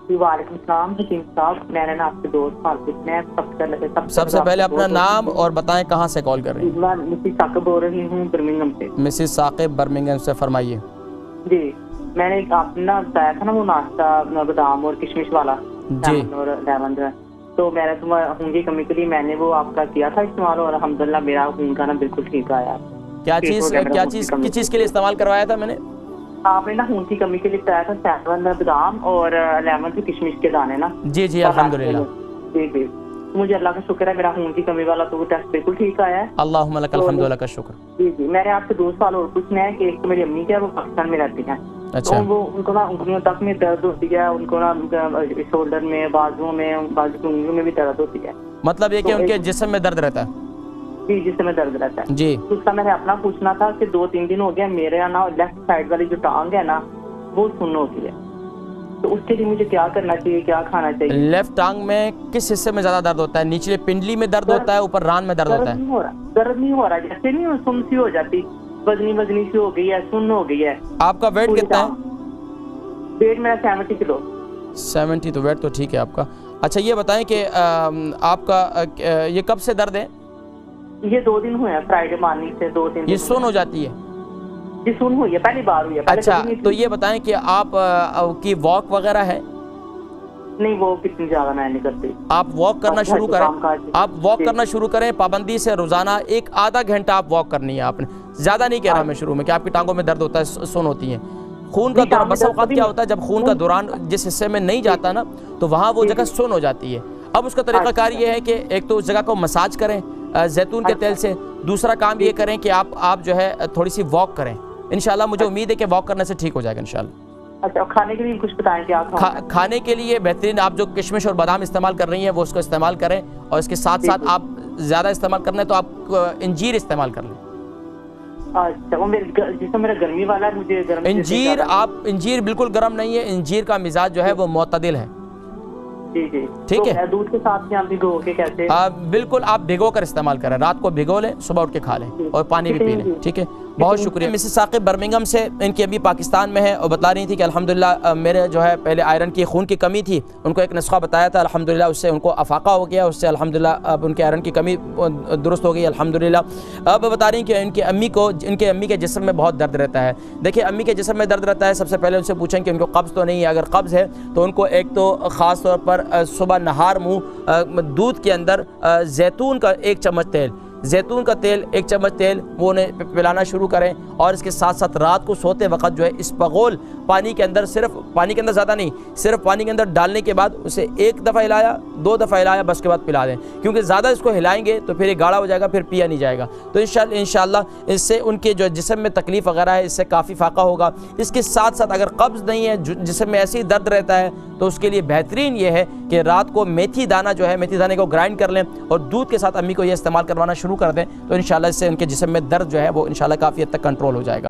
وعلیکم السلام حکیم صاحب، میں نے نا آپ سے 2 سوال پوچھنے ہیں۔ سب سے پہلے اپنا نام اور بتائیں کہاں سے کال کر رہی ہیں؟ میں مسز ثاقب بول رہی ہوں برمنگھم سے۔ مسز ثاقب برمنگھم سے، فرمائیے۔ جی میں نے آپ نے نا بتایا تھا نا وہ ناشتہ بادام اور کشمش والا جی اور لیمن، تو میں نے خون کی کمی کے لیے میں نے وہ آپ کا کیا تھا استعمال، اور الحمدللہ میرا خون کا نا بالکل ٹھیک آیا۔ کیا چیز کے لیے استعمال کروایا تھا میں نے؟ آپ نے نا خون کی کمی کے لیے بتایا تھا سیون بادام اور لیمن سے کشمش کے دانے نا۔ جی جی الحمدللہ۔ جی جی مجھے اللہ کا شکر ہے، میرا خون کی کمی والا تو وہ ٹیسٹ بالکل ٹھیک آیا ہے۔ اللہم لک الحمد و لک الشکر۔ جی جی میں نے آپ سے 2 سوال اور پوچھنا ہے کہ ایک تو میری امی کیا وہ پاکستان میں رہتی ہیں، اچھا، تو وہ ان کو نا انگلیوں تک میں درد ہوتی ہے، ان کو نا شولڈر میں، بازو میں، بازو کی انگلیوں میں بھی درد ہوتی ہے۔ مطلب یہ کہ ان کے جسم میں درد رہتا ہے؟ جی جسم میں درد رہتا ہے جی۔ اس کا میں نے اپنا پوچھنا تھا کہ 2-3 دن ہو گیا میرے یہاں نا لیفٹ سائڈ والی جو ٹانگ ہے نا وہ سن ہوتی ہے، تو اس کے لیے مجھے کیا کرنا چاہیے، کیا کھانا چاہیے؟ لیفٹ ٹانگ میں کس حصے میں زیادہ درد ہوتا ہے؟ نیچلے پنڈلی میں درد ہوتا ہے، اوپر ران میں درد ہوتا ہے؟ درد نہیں ہو رہا، جیسے نہیں سن سی ہو جاتی، وزنی سی ہو گئی ہے، سن ہو گئی ہے۔ آپ کا ویٹ کتنا ہے؟ ویٹ میرا 70 کلو۔ 70 تو ویٹ تو ٹھیک ہے آپ کا۔ اچھا یہ بتائیں کہ آپ کا یہ کب سے درد ہے؟ یہ 2 دن ہوئے ہیں، فرائیڈے مارننگ سے 2-3 دن۔ یہ سن ہو جاتی ہے؟ جی سن ہوئی ہے، پہلی بار ہوئی ہے۔ اچھا تو یہ بتائیں کہ آپ کی واک وغیرہ ہے؟ نہیں وہ کتنی زیادہ میں نہیں کرتی۔ آپ واک کرنا شروع کریں، آپ واک کرنا شروع کریں پابندی سے، روزانہ 1-آدھا گھنٹہ آپ واک کرنی ہے آپ نے، زیادہ نہیں کہہ رہا میں شروع میں کہ آپ کی ٹانگوں میں درد ہوتا ہے، سن ہوتی ہیں۔ خون کا دوران بس اوقات کیا ہوتا ہے جب خون کا دوران جس حصے میں نہیں جاتا نا تو وہاں وہ جگہ سن ہو جاتی ہے۔ اب اس کا طریقہ کار یہ ہے کہ ایک تو اس جگہ کو مساج کریں زیتون کے تیل سے، دوسرا کام یہ کریں کہ آپ جو ہے تھوڑی سی واک کریں، انشاءاللہ مجھے امید ہے کہ واک کرنے سے ٹھیک ہو جائے گا انشاءاللہ۔ اچھا کھانے کے لیے کچھ بتائیں کہ آپ کھانے کے لیے بہترین آپ جو کشمش اور بادام استعمال کر رہی ہیں وہ اس کو استعمال کریں، اور اس کے ساتھ ساتھ آپ زیادہ استعمال کرنا ہے تو آپ انجیر استعمال کر لیں۔ اچھا وہ جسم میرا گرمی والا ہے، مجھے گرم انجیر بالکل گرم نہیں ہے، انجیر کا مزاج جو ہے وہ معتدل ہے۔ جی جی ٹھیک ہے، دودھ کے ساتھ میں آپ بھگو کے کیسے؟ بالکل آپ بھگو کر استعمال کریں، رات کو بھگو لیں، صبح اٹھ کے کھا لیں اور پانی بھی پی لیں، ٹھیک ہے۔ بہت شکریہ۔ مسز ثاقب برمنگھم سے، ان کی ابھی پاکستان میں ہے اور بتا رہی تھی کہ الحمدللہ میرے جو ہے پہلے آئرن کی خون کی کمی تھی، ان کو ایک نسخہ بتایا تھا، الحمدللہ اس سے ان کو افاقہ ہو گیا، اس سے الحمدللہ اب ان کے آئرن کی کمی درست ہو گئی الحمدللہ۔ اب بتا رہی ہیں کہ ان کے امی کے جسم میں بہت درد رہتا ہے۔ دیکھیں امی کے جسم میں درد رہتا ہے، سب سے پہلے ان سے پوچھیں کہ ان کو قبض تو نہیں ہے، اگر قبض ہے تو ان کو ایک تو خاص طور پر صبح نہار منہ دودھ کے اندر زیتون کا 1 چمچ تیل، زیتون کا تیل 1 چمچ تیل وہ انہیں پلانا شروع کریں، اور اس کے ساتھ ساتھ رات کو سوتے وقت جو ہے اسپغول پانی کے اندر، صرف پانی کے اندر زیادہ نہیں، صرف پانی کے اندر ڈالنے کے بعد اسے 1 دفعہ ہلایا، 2 دفعہ ہلایا، بس کے بعد پلا دیں، کیونکہ زیادہ اس کو ہلائیں گے تو پھر یہ گاڑھا ہو جائے گا، پھر پیا نہیں جائے گا۔ تو انشاءاللہ اس سے ان کے جو جسم میں تکلیف وغیرہ ہے اس سے کافی فاقہ ہوگا۔ اس کے ساتھ ساتھ اگر قبض نہیں ہے، جسم میں ایسی درد رہتا ہے، تو اس کے لیے بہترین یہ ہے کہ رات کو میتھی دانہ جو ہے، میتھی دانے کو گرائنڈ کر لیں اور دودھ کے ساتھ امی کو یہ استعمال کروانا شروع کر دیں، تو انشاءاللہ اس سے ان کے جسم میں درد جو ہے وہ انشاءاللہ کافی حد تک کنٹرول ہو جائے گا۔